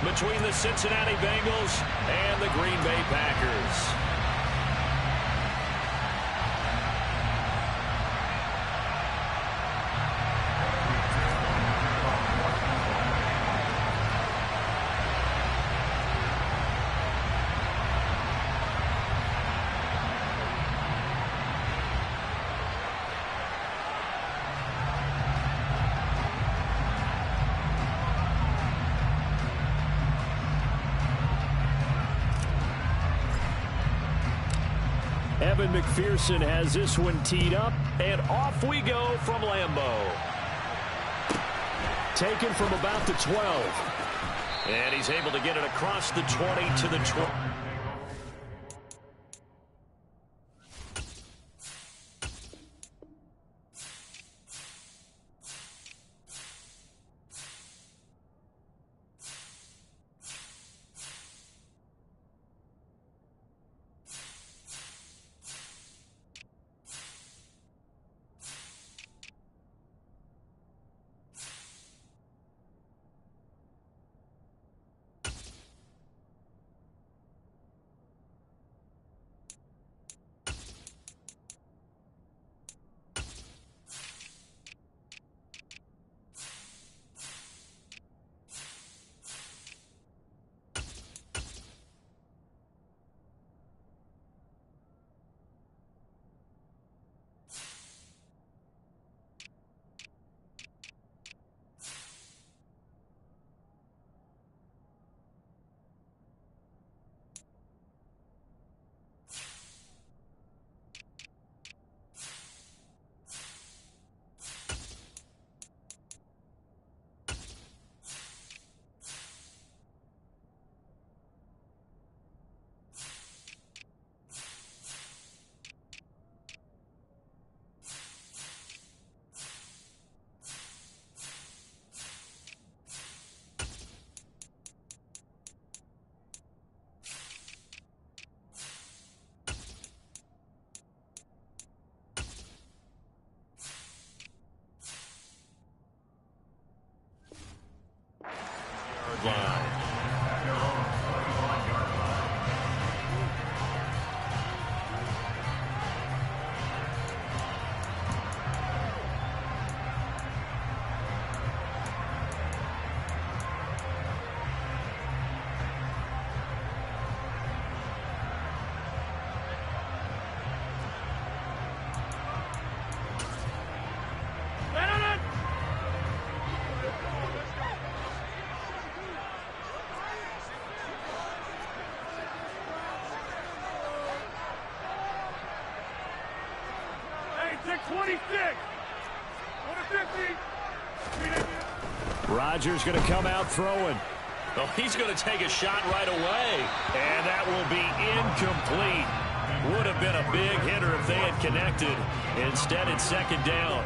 between the Cincinnati Bengals and the Green Bay Packers. Evan McPherson has this one teed up, and off we go from Lambeau. Taken from about the 12. And he's able to get it across the 20 to the 20. Line. Rodgers going to come out throwing. Oh, he's going to take a shot right away. And that will be incomplete. Would have been a big hitter if they had connected. Instead, it's second down.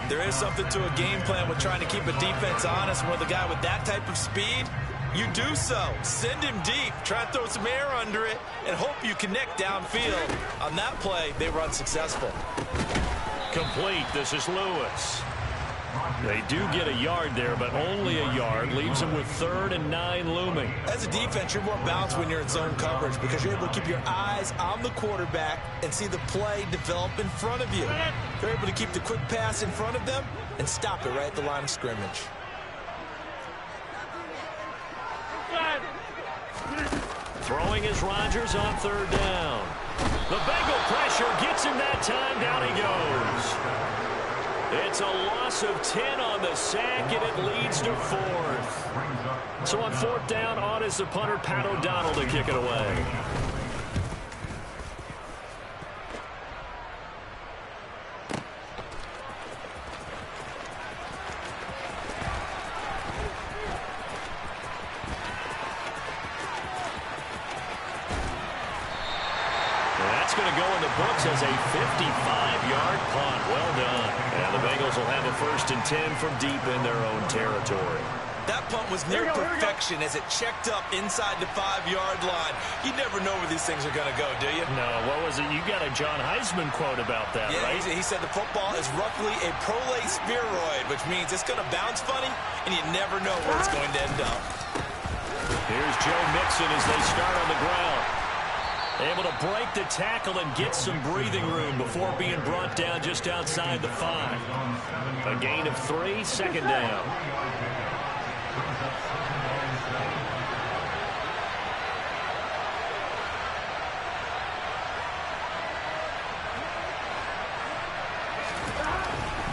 There is something to a game plan with trying to keep a defense honest. With a guy with that type of speed, you do so. Send him deep. Try to throw some air under it and hope you connect downfield. On that play, they were unsuccessful. Complete. This is Lewis. They do get a yard there, but only a yard. Leaves them with 3rd and 9 looming. As a defense, you're more balanced when you're in zone coverage because you're able to keep your eyes on the quarterback and see the play develop in front of you. They're able to keep the quick pass in front of them and stop it right at the line of scrimmage. Throwing is Rodgers on 3rd down. The Bengal pressure gets him that time. Down he goes. It's a loss of 10 on the sack, and it leads to 4th. So on 4th down, on is the punter, Pat O'Donnell, to kick it away. That's going to go in the books as a 55-yard punt. Well done. And the Bengals will have a 1st and 10 from deep in their own territory. That punt was near perfection as it checked up inside the 5-yard line. You never know where these things are going to go, do you? No, what was it? You got a John Heisman quote about that, yeah, right? He said the football is roughly a prolate spheroid, which means it's going to bounce funny, and you never know where it's going to end up. Here's Joe Mixon as they start on the ground. Able to break the tackle and get some breathing room before being brought down just outside the 5. A gain of 3, second down.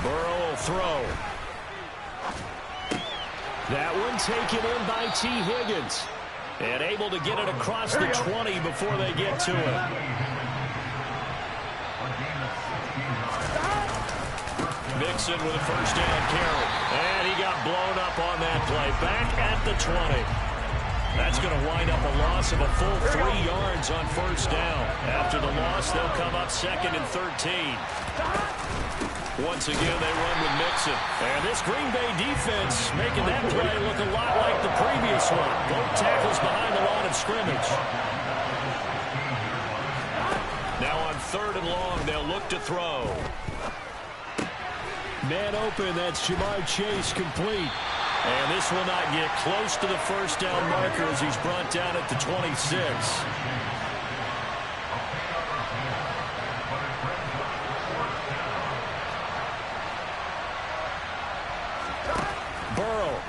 Burrow will throw. That one taken in by T. Higgins. And able to get it across the 20 before they get to it. Mixon with a first down carry. And he got blown up on that play. Back at the 20. That's going to wind up a loss of a full 3 yards on first down. After the loss, they'll come up second and 13. Once again, they run with Mixon. And this Green Bay defense making that play look a lot like the previous one. Both tackles behind the line of scrimmage. Now on 3rd and long, they'll look to throw. Man open, that's Jamar Chase complete. And this will not get close to the first down marker as he's brought down at the 26.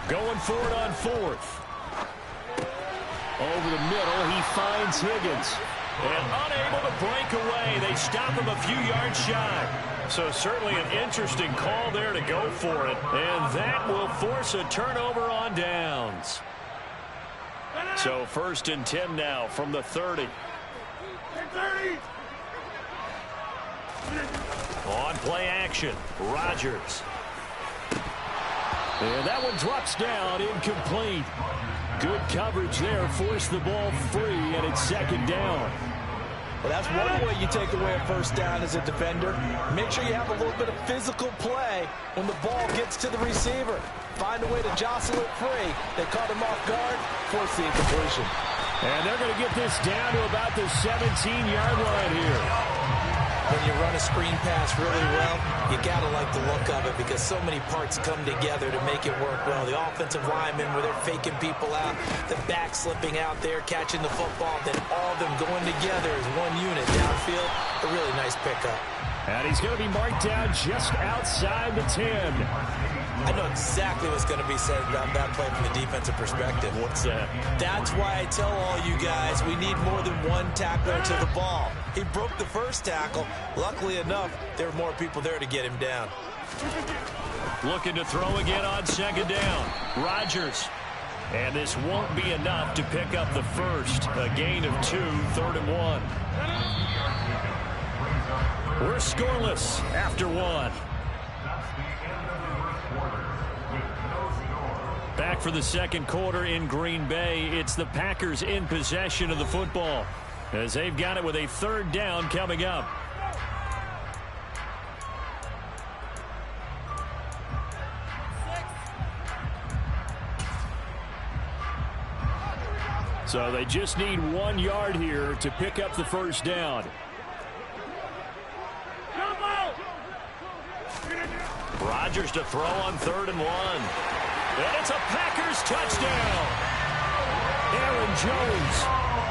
Going for it on 4th. Over the middle, he finds Higgins. And unable to break away. They stop him a few yards shy. So certainly an interesting call there to go for it. And that will force a turnover on downs. So 1st and 10 now from the 30. On play action, Rodgers. And that one drops down, incomplete. Good coverage there, forced the ball free, and it's 2nd down. Well, that's one way you take away a first down as a defender. Make sure you have a little bit of physical play when the ball gets to the receiver. Find a way to jostle it free. They caught him off guard, force the incompletion. And they're going to get this down to about the 17-yard line here. When you run a screen pass really well, you got to like the look of it because so many parts come together to make it work well. The offensive linemen, where they're faking people out, the back slipping out there, catching the football, then all of them going together as one unit downfield. A really nice pickup. And he's going to be marked down just outside the 10. I know exactly what's going to be said about that play from the defensive perspective. What's that? That's why I tell all you guys we need more than one tackler to the ball. He broke the first tackle. Luckily enough, there were more people there to get him down. Looking to throw again on 2nd down. Rodgers. And this won't be enough to pick up the first. A gain of 2, 3rd and 1. We're scoreless after 1. Back for the 2nd quarter in Green Bay. It's the Packers in possession of the football as they've got it with a 3rd down coming up. So they just need 1 yard here to pick up the first down. Rodgers to throw on 3rd and 1. And it's a Packers touchdown. Aaron Jones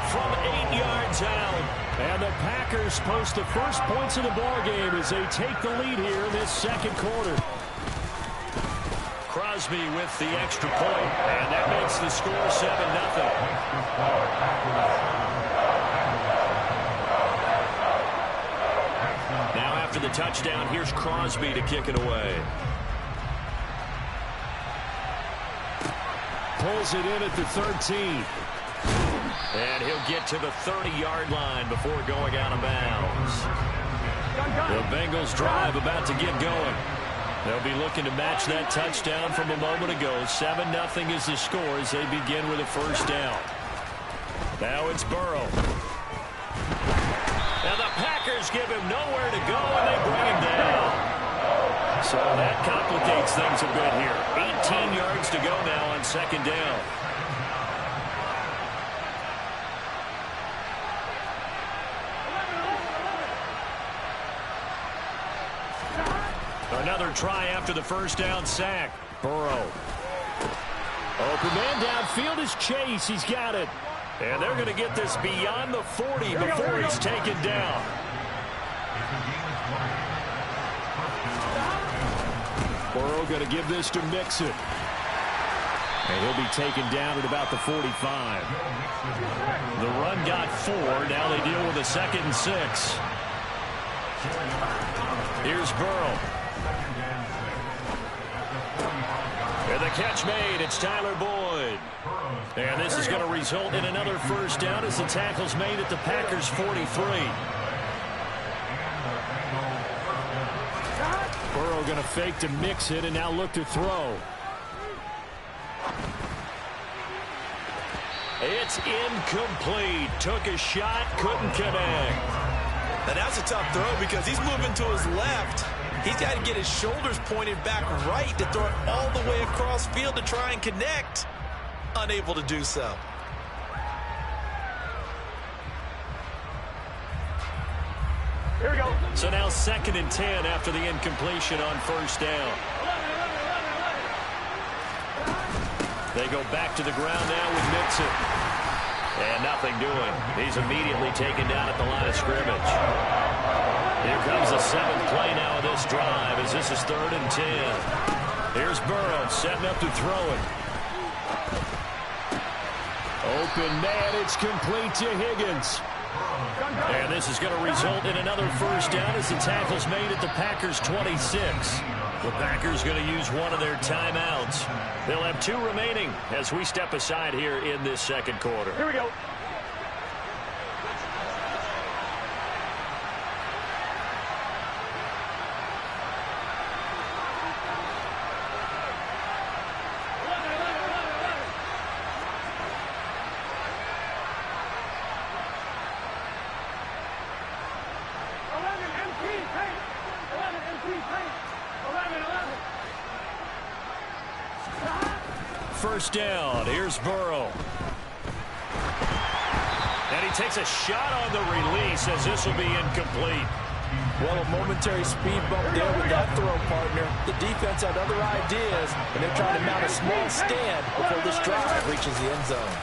from 8 yards out. And the Packers post the first points of the ballgame as they take the lead here in this 2nd quarter. Crosby with the extra point, and that makes the score 7-0. Now after the touchdown, here's Crosby to kick it away. Pulls it in at the 13. And he'll get to the 30-yard line before going out of bounds. The Bengals drive about to get going. They'll be looking to match that touchdown from a moment ago. 7-0 is the score as they begin with a first down. Now it's Burrow. Now the Packers give him nowhere to go, and they bring him down. So that complicates things a bit here. 18 yards to go now on 2nd down. Another try after the first down sack. Burrow. Open man downfield is Chase. He's got it. And they're going to get this beyond the 40 before he's taken down. Burrow going to give this to Mixon. And he'll be taken down at about the 45. The run got 4. Now they deal with a 2nd and 6. Here's Burrow. And the catch made. It's Tyler Boyd. And this is going to result in another first down as the tackle's made at the Packers' 43. Burrow going to fake to Mixon and now look to throw. It's incomplete. Took a shot, couldn't connect. Now that's a tough throw because he's moving to his left. He's got to get his shoulders pointed back right to throw it all the way across field to try and connect. Unable to do so. Here we go. So now 2nd and 10 after the incompletion on first down. They go back to the ground now with Mixon. And nothing doing. He's immediately taken down at the line of scrimmage. Here comes the 7th play now of this drive as this is 3rd and 10. Here's Burrow setting up to throw it. Open man, it's complete to Higgins. And this is going to result in another first down as the tackle's made at the Packers' 26. The Packers going to use one of their timeouts. They'll have 2 remaining as we step aside here in this 2nd quarter. Here we go. First down. Here's Burrow. And he takes a shot on the release as this will be incomplete. Well, a momentary speed bump there with that throw, partner. The defense had other ideas, and they're trying to mount a small stand before this drive reaches the end zone.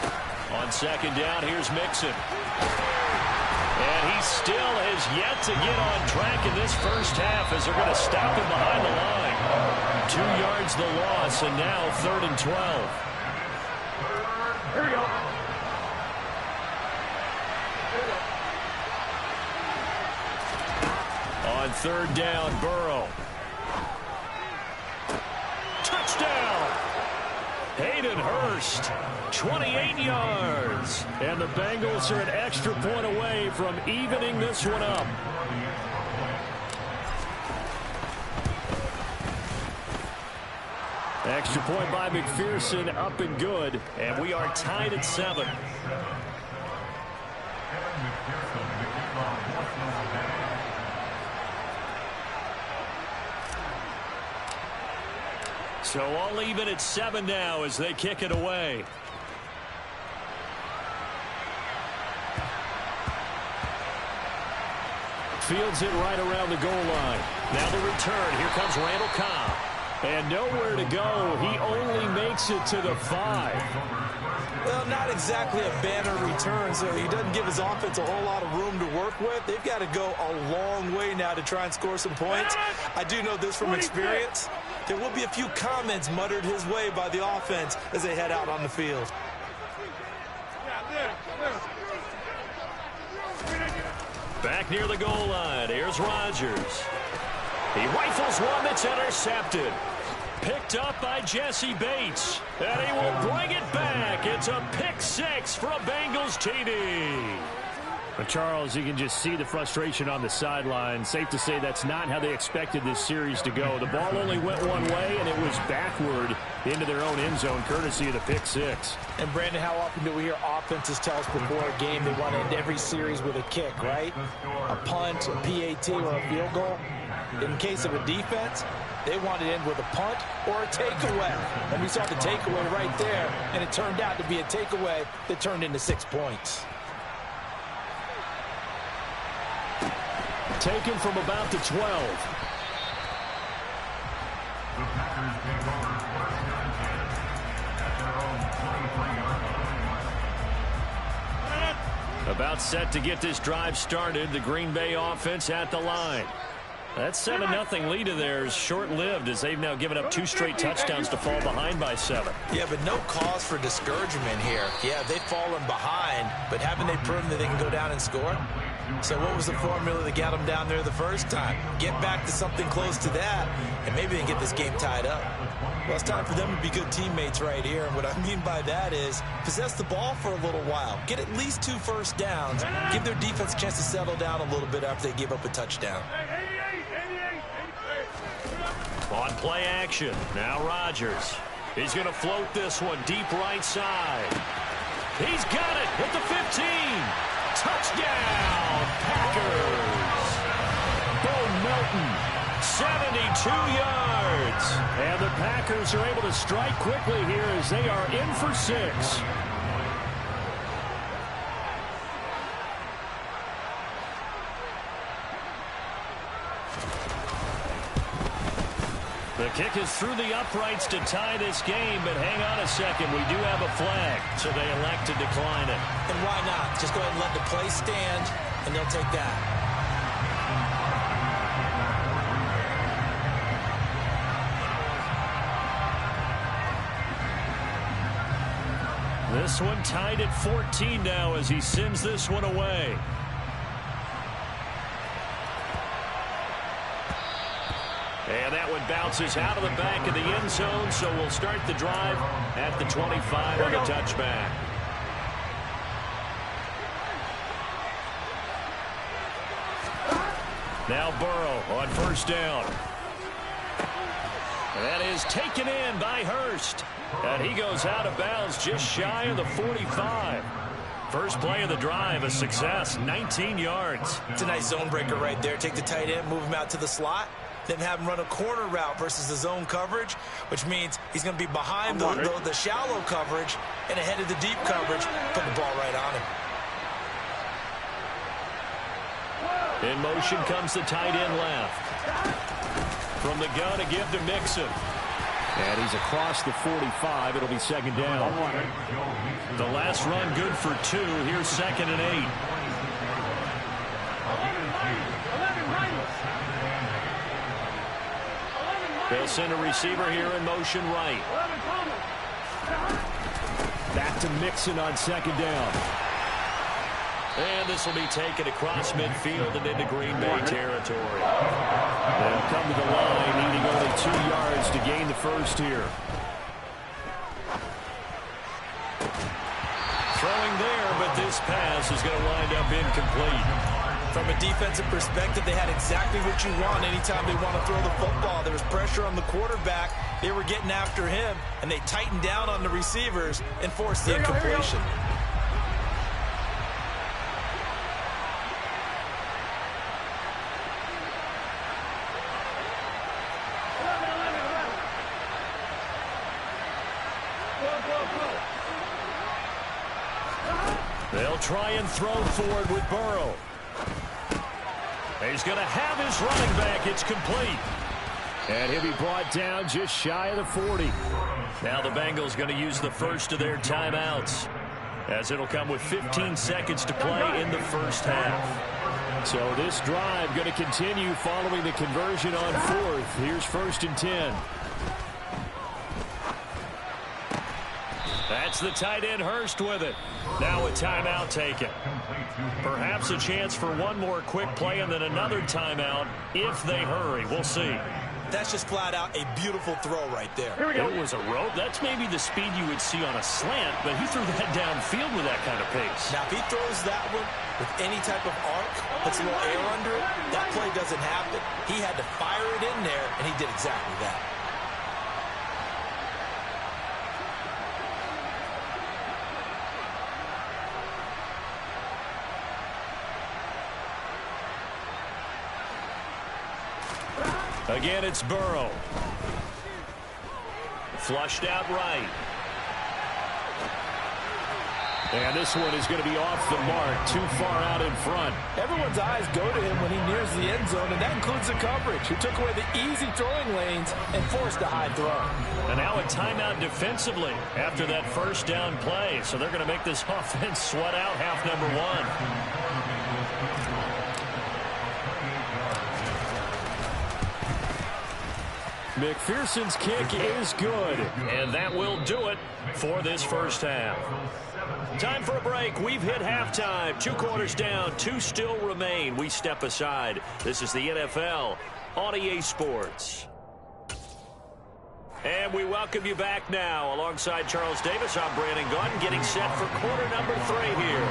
On 2nd down, here's Mixon. And he still has yet to get on track in this first half as they're going to stop him behind the line. 2 yards the loss, and now 3rd and 12. Here we go. On 3rd down, Burrow. Touchdown! Hayden Hurst, 28 yards. And the Bengals are an extra point away from evening this one up. Extra point by McPherson, up and good. And we are tied at 7. So all even at 7 now as they kick it away. Fields it right around the goal line. Now the return. Here comes Randall Cobb. And nowhere to go. He only makes it to the 5. Well, not exactly a banner return, so he doesn't give his offense a whole lot of room to work with. They've got to go a long way now to try and score some points. I do know this from experience. There will be a few comments muttered his way by the offense as they head out on the field. Back near the goal line. Here's Rodgers. He rifles one that's intercepted. Picked up by Jesse Bates. And he will bring it back. It's a pick 6 for a Bengals TD. But Charles, you can just see the frustration on the sideline. Safe to say that's not how they expected this series to go. The ball only went one way, and it was backward into their own end zone, courtesy of the pick 6. And, Brandon, how often do we hear offenses tell us before a game they want to end every series with a kick, right? A punt, a PAT, or a field goal. In case of a defense, they want to end with a punt or a takeaway. And we saw the takeaway right there, and it turned out to be a takeaway that turned into 6 points. Taken from about the 12. About set to get this drive started. The Green Bay offense at the line. That 7-0 lead of theirs short-lived as they've now given up 2 straight touchdowns to fall behind by 7. Yeah, but no cause for discouragement here. Yeah, they've fallen behind, but haven't they proven that they can go down and score? So what was the formula that got them down there the first time? Get back to something close to that, and maybe they can get this game tied up. Well, it's time for them to be good teammates right here. And what I mean by that is possess the ball for a little while. Get at least 2 first downs. Give their defense a chance to settle down a little bit after they give up a touchdown. On play action, now Rodgers. He's going to float this one deep right side. He's got it at the 15. Touchdown, Packers. Bo Melton, 72 yards. And the Packers are able to strike quickly here as they are in for 6. The kick is through the uprights to tie this game, but hang on a second. We do have a flag, so they elect to decline it. And why not? Just go ahead and let the play stand, and they'll take that. This one tied at 14 now as he sends this one away. And that one bounces out of the back of the end zone, so we'll start the drive at the 25 on the touchback. Now Burrow on first down. That is taken in by Hurst. And he goes out of bounds just shy of the 45. First play of the drive, a success, 19 yards. It's a nice zone breaker right there. Take the tight end, move him out to the slot, then have him run a corner route versus the zone coverage, which means he's going to be behind the shallow coverage and ahead of the deep coverage, put the ball right on him. In motion comes the tight end left. From the gun, a give to Mixon. And he's across the 45. It'll be second down. The last run good for 2. Here's 2nd and 8. They'll send a receiver here in motion right. Back to Mixon on second down. And this will be taken across midfield and into Green Bay territory. They'll come to the line, needing only 2 yards to gain the first here. Throwing there, but this pass is going to wind up incomplete. From a defensive perspective, they had exactly what you want anytime they want to throw the football. There was pressure on the quarterback. They were getting after him, and they tightened down on the receivers and forced the incompletion. They'll try and throw forward with Burrow. He's going to have his running back. It's complete. And he'll be brought down just shy of the 40. Now the Bengals going to use the first of their timeouts, as it'll come with 15 seconds to play in the first half. So this drive going to continue following the conversion on 4th. Here's 1st and 10. That's the tight end Hurst with it. Now a timeout taken. Perhaps a chance for one more quick play and then another timeout if they hurry. We'll see. That's just flat out a beautiful throw right there. It was a rope. That's maybe the speed you would see on a slant, but he threw that downfield with that kind of pace. Now, if he throws that one with any type of arc, puts a little air under it, that play doesn't happen. He had to fire it in there, and he did exactly that. Again, it's Burrow. Flushed out right. And this one is going to be off the mark, too far out in front. Everyone's eyes go to him when he nears the end zone, and that includes the coverage. He took away the easy throwing lanes and forced a high throw. And now a timeout defensively after that first down play. So they're going to make this offense sweat out half number one. McPherson's kick is good. And that will do it for this first half. Time for a break. We've hit halftime. 2 quarters down. 2 still remain. We step aside. This is the NFL on EA Sports. And we welcome you back now. Alongside Charles Davis, I'm Brandon Gaudin, getting set for quarter number 3 here.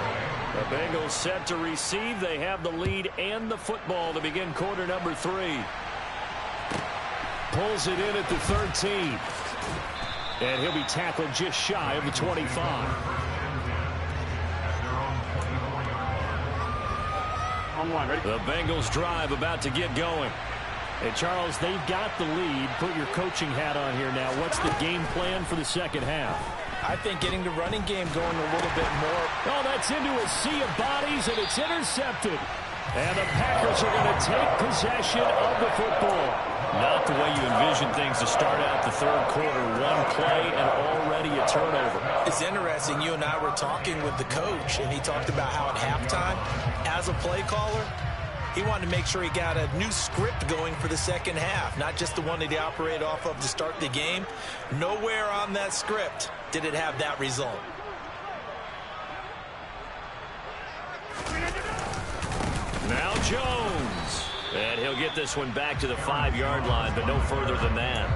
The Bengals set to receive. They have the lead and the football to begin quarter number 3. Pulls it in at the 13. And he'll be tackled just shy of the 25. The Bengals drive about to get going. Hey, Charles, they've got the lead. Put your coaching hat on here now. What's the game plan for the second half? I think getting the running game going a little bit more. Oh, that's into a sea of bodies, and it's intercepted. And the Packers are going to take possession of the football. Not the way you envision things to start out the third quarter. 1 play and already a turnover. It's interesting. You and I were talking with the coach, and he talked about how at halftime, as a play caller, he wanted to make sure he got a new script going for the second half, not just the one that he operated off of to start the game. Nowhere on that script did it have that result. Now Jones. And he'll get this one back to the 5-yard line, but no further than that.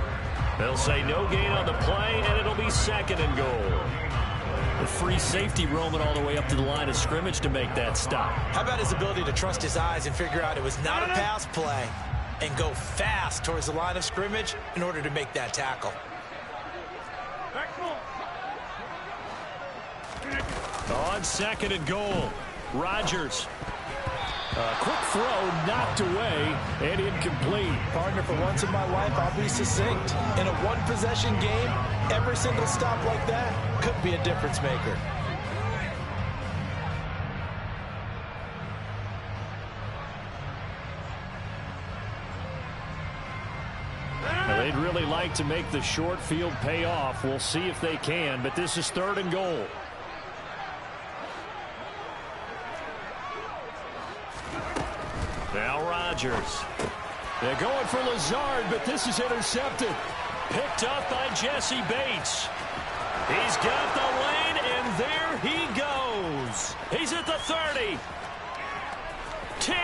They'll say no gain on the play, and it'll be second and goal. The free safety roaming all the way up to the line of scrimmage to make that stop. How about his ability to trust his eyes and figure out it was not a pass play and go fast towards the line of scrimmage in order to make that tackle? On second and goal, Rodgers. Quick throw knocked away and incomplete. Partner, for once in my life, I'll be succinct. In a one-possession game, every single stop like that could be a difference maker. They'd really like to make the short field pay off. We'll see if they can, but this is third and goal. Now Rodgers. They're going for Lazard, but this is intercepted. Picked up by Jesse Bates. He's got the lane, and there he goes. He's at the 30. 10.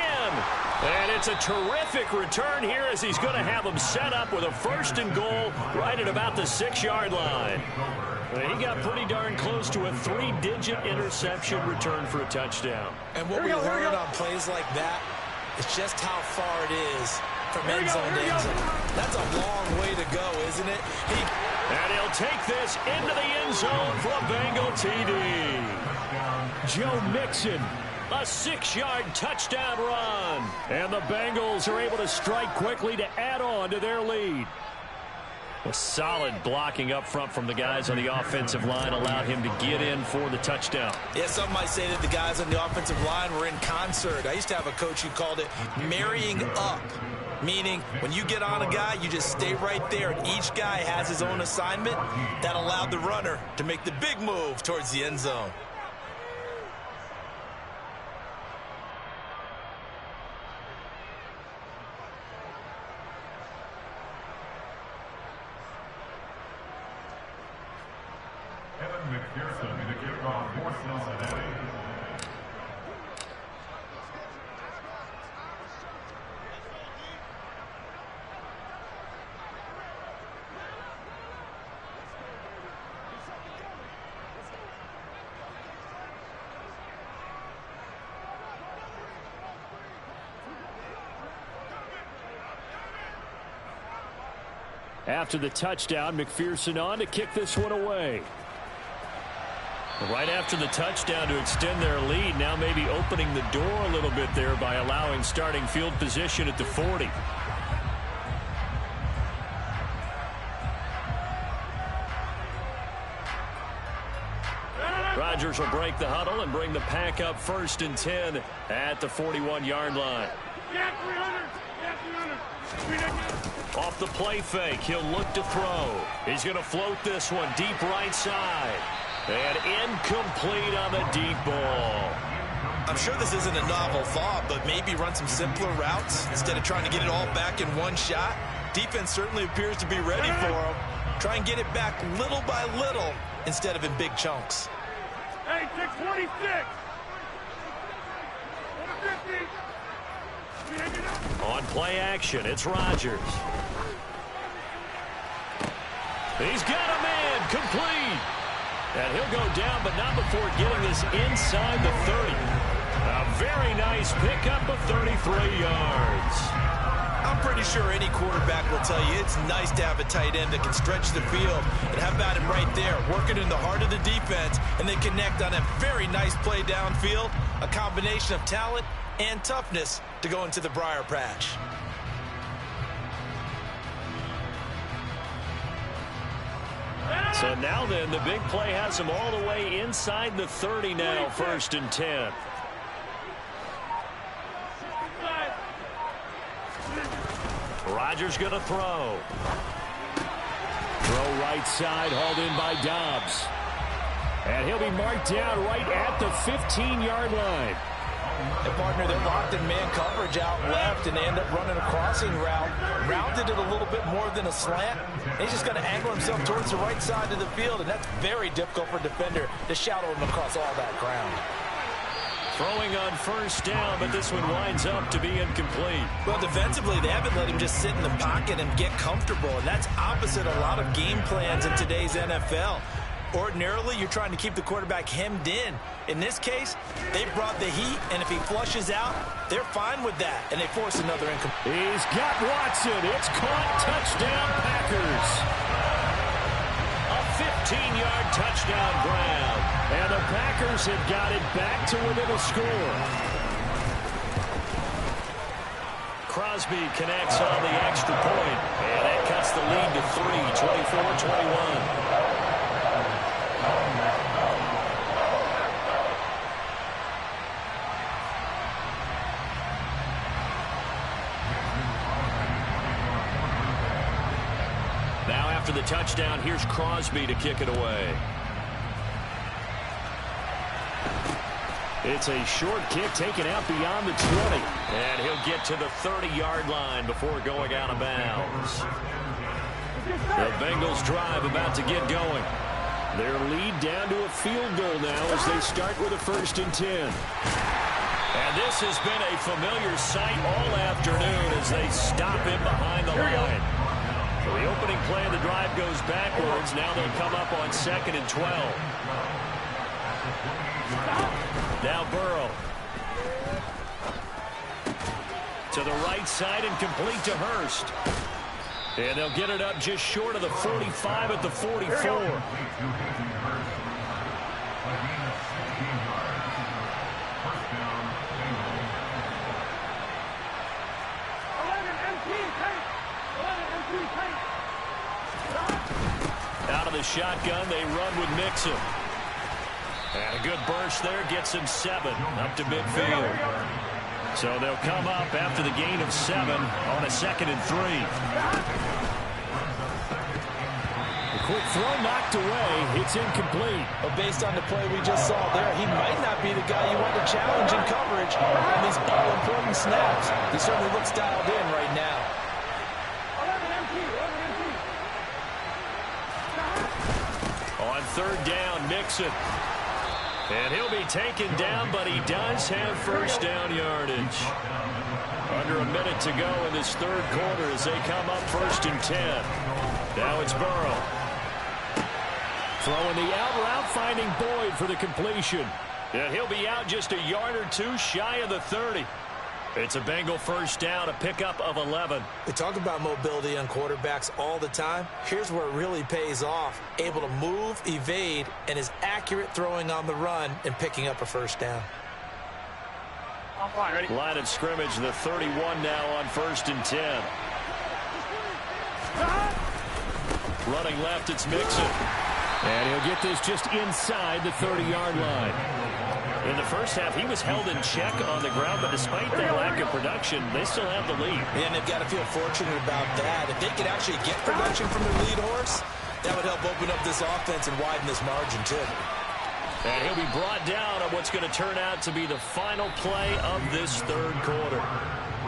And it's a terrific return here as he's going to have him set up with a first and goal right at about the 6-yard line. He got pretty darn close to a 3-digit interception return for a touchdown. And what we learned on plays like that, it's just how far it is from end zone to end zone. That's a long way to go, isn't it? And he'll take this into the end zone for a Bengal TD. Joe Mixon. A 6-yard touchdown run. And the Bengals are able to strike quickly to add on to their lead. A solid blocking up front from the guys on the offensive line allowed him to get in for the touchdown. Yeah, some might say that the guys on the offensive line were in concert. I used to have a coach who called it marrying up, meaning when you get on a guy, you just stay right there, and each guy has his own assignment. That allowed the runner to make the big move towards the end zone. McPherson, the kickoff for Cincinnati. After the touchdown, McPherson on to kick this one away. Right after the touchdown to extend their lead, now maybe opening the door a little bit there by allowing starting field position at the 40. Rodgers will break the huddle and bring the pack up 1st and 10 at the 41-yard line. Off the play fake, he'll look to throw. He's going to float this one deep right side. And incomplete on the deep ball. I'm sure this isn't a novel thought, but maybe run some simpler routes instead of trying to get it all back in one shot. Defense certainly appears to be ready for him. Try and get it back little by little instead of in big chunks. Hey, 626. On play action, it's Rodgers. He's got a man, complete. And he'll go down, but not before getting this inside the 30. A very nice pickup of 33 yards. I'm pretty sure any quarterback will tell you it's nice to have a tight end that can stretch the field. And how about him right there, working in the heart of the defense, and then connect on a very nice play downfield. A combination of talent and toughness to go into the briar patch. So now then, the big play has him all the way inside the 30 now, 1st and 10. Rodgers going to throw. Throw right side, hauled in by Dobbs. And he'll be marked down right at the 15-yard line. And partner, they're locked in man coverage out left, and they end up running a crossing route. Rounded it a little bit more than a slant. He's just going to angle himself towards the right side of the field, and that's very difficult for a defender to shadow him across all that ground. Throwing on 1st down, but this one winds up to be incomplete. Well, defensively, they haven't let him just sit in the pocket and get comfortable, and that's opposite a lot of game plans in today's NFL. Ordinarily, you're trying to keep the quarterback hemmed in. In this case, they brought the heat, and if he flushes out, they're fine with that, and they force another incomplete. He's got Watson. It's caught. Touchdown, Packers. A 15-yard touchdown grab. And the Packers have got it back to within a score. Crosby connects on the extra point, and that cuts the lead to 3, 24-21. Now after the touchdown, here's Crosby to kick it away. It's a short kick taken out beyond the 20. And he'll get to the 30-yard line before going out of bounds. The Bengals drive about to get going. Their lead down to a field goal now as they start with a 1st and 10. And this has been a familiar sight all afternoon as they stop him behind the line. So the opening play of the drive goes backwards. Now they'll come up on 2nd and 12. Now Burrow. To the right side and complete to Hurst. And they'll get it up just short of the 45 at the 44. Out of the shotgun, they run with Mixon. And a good burst there gets him 7 up to midfield. So they'll come up after the gain of 7 on a 2nd and 3. A quick throw knocked away. It's incomplete. But based on the play we just saw there, he might not be the guy you want to challenge in coverage on these all-important snaps. He certainly looks dialed in right now. On 3rd down, Mixon. And he'll be taken down, but he does have 1st down yardage. Under a minute to go in this 3rd quarter as they come up 1st and 10. Now it's Burrow. Throwing the out route, finding Boyd for the completion. And he'll be out just a yard or 2 shy of the 30. It's a Bengal 1st down, a pickup of 11. We talk about mobility on quarterbacks all the time. Here's where it really pays off. Able to move, evade, and is accurate throwing on the run and picking up a 1st down. Line of scrimmage, the 31 now on 1st and 10. Running left, it's Mixon. And he'll get this just inside the 30-yard line. In the first half, he was held in check on the ground, but despite their lack of production, they still have the lead. And they've got to feel fortunate about that. If they could actually get production from their lead horse, that would help open up this offense and widen this margin, too. And he'll be brought down on what's going to turn out to be the final play of this third quarter.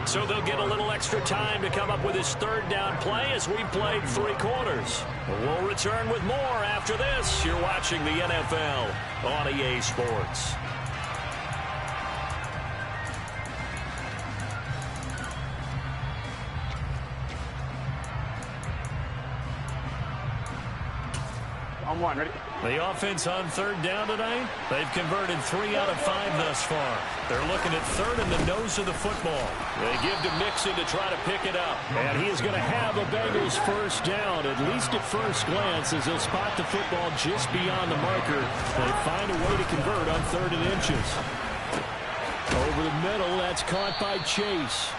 So they'll get a little extra time to come up with his third down play as we've played 3 quarters. We'll return with more after this. You're watching the NFL on EA Sports. On one, ready? The offense on third down tonight, they've converted 3 out of 5 thus far. They're looking at third in the nose of the football. They give to Mixon to try to pick it up. And he is going to have a Bengals first down, at least at first glance, as they'll spot the football just beyond the marker. They find a way to convert on 3rd and inches. Over the middle, that's caught by Chase.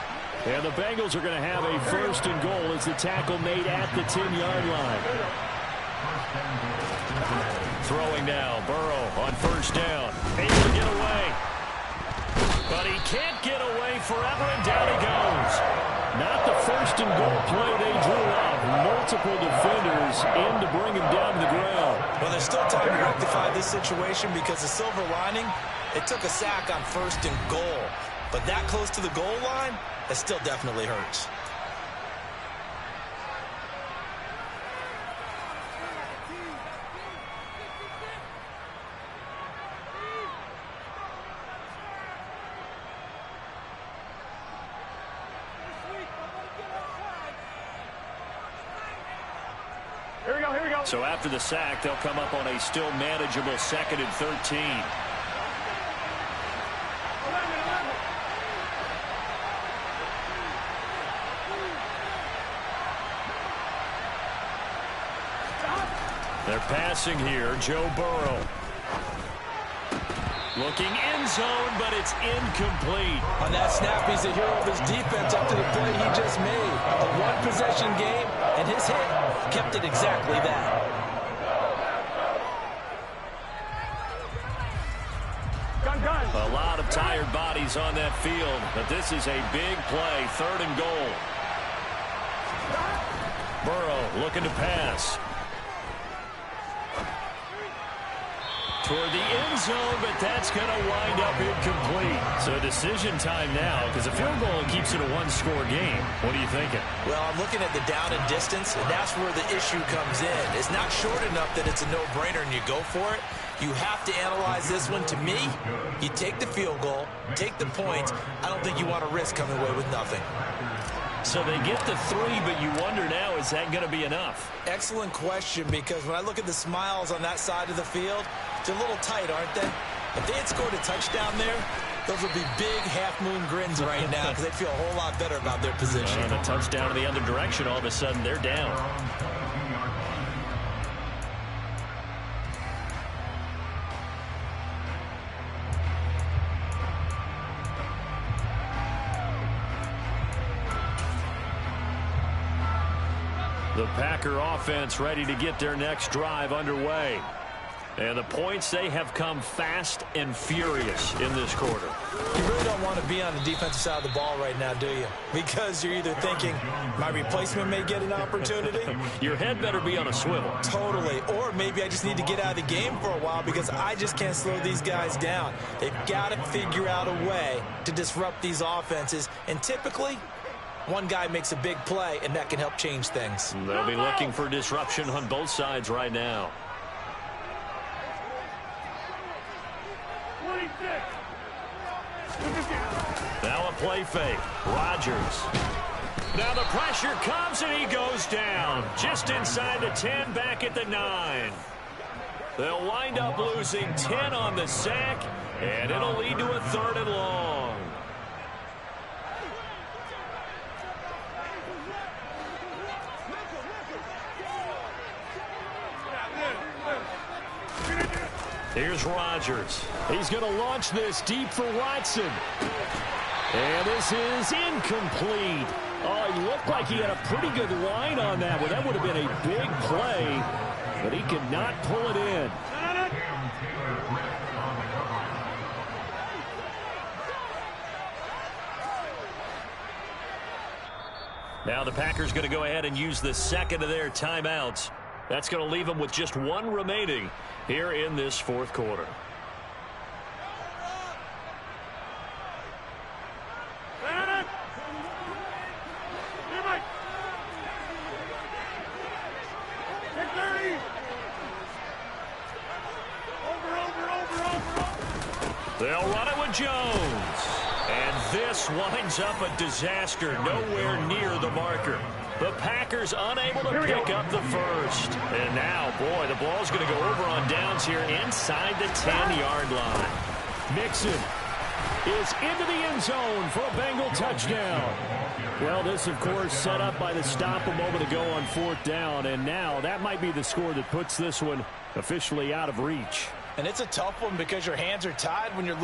And the Bengals are going to have a 1st and goal as the tackle made at the 10-yard line. Throwing now, Burrow on first down. Able to get away. But he can't get away forever, and down he goes. Not the 1st and goal play they drew up. Multiple defenders in to bring him down to the ground. Well, there's still time to rectify this situation because the silver lining, it took a sack on 1st and goal. But that close to the goal line, it still definitely hurts. So after the sack, they'll come up on a still manageable 2nd and 13. They're passing here, Joe Burrow. Looking end zone, but it's incomplete. On that snap, he's the hero of his defense after the play he just made. A one-possession game, and his hit kept it exactly that. A lot of tired bodies on that field, but this is a big play, 3rd and goal. Burrow looking to pass. Toward the end zone, but that's going to wind up incomplete. So decision time now, because a field goal keeps it a 1-score game. What are you thinking? Well, I'm looking at the down and distance, and that's where the issue comes in. It's not short enough that it's a no-brainer and you go for it. You have to analyze this one. To me, you take the field goal, take the points. I don't think you want to risk coming away with nothing. So they get the 3, but you wonder now, is that going to be enough? Excellent question, because when I look at the smiles on that side of the field, they're a little tight, aren't they? If they had scored a touchdown there, those would be big half-moon grins right now because they'd feel a whole lot better about their position. And a touchdown in the other direction, all of a sudden they're down. The Packer offense ready to get their next drive underway. And the points, they have come fast and furious in this quarter. You really don't want to be on the defensive side of the ball right now, do you? Because you're either thinking, my replacement may get an opportunity. Your head better be on a swivel. Totally. Or maybe I just need to get out of the game for a while because I just can't slow these guys down. They've got to figure out a way to disrupt these offenses. And typically, one guy makes a big play, and that can help change things. They'll be looking for disruption on both sides right now. 26. Now a play fake. Rodgers. Now the pressure comes, and he goes down. Just inside the 10, back at the 9. They'll wind up losing 10 on the sack, and it'll lead to a 3rd and long. Here's Rodgers. He's going to launch this deep for Watson. And this is incomplete. Oh, it looked like he had a pretty good line on that one. That would have been a big play. but he cannot pull it in. Now the Packers going to go ahead and use the second of their timeouts. That's going to leave them with just one remaining here in this fourth quarter. They'll run it with Jones. And this winds up a disaster nowhere near the marker. The Packers unable to pick up the first. And now, boy, the ball's going to go over on downs here inside the 10-yard line. Mixon is into the end zone for a Bengal touchdown. Well, this, of course, set up by the stop a moment ago on fourth down. And now that might be the score that puts this one officially out of reach. And it's a tough one because your hands are tied when you're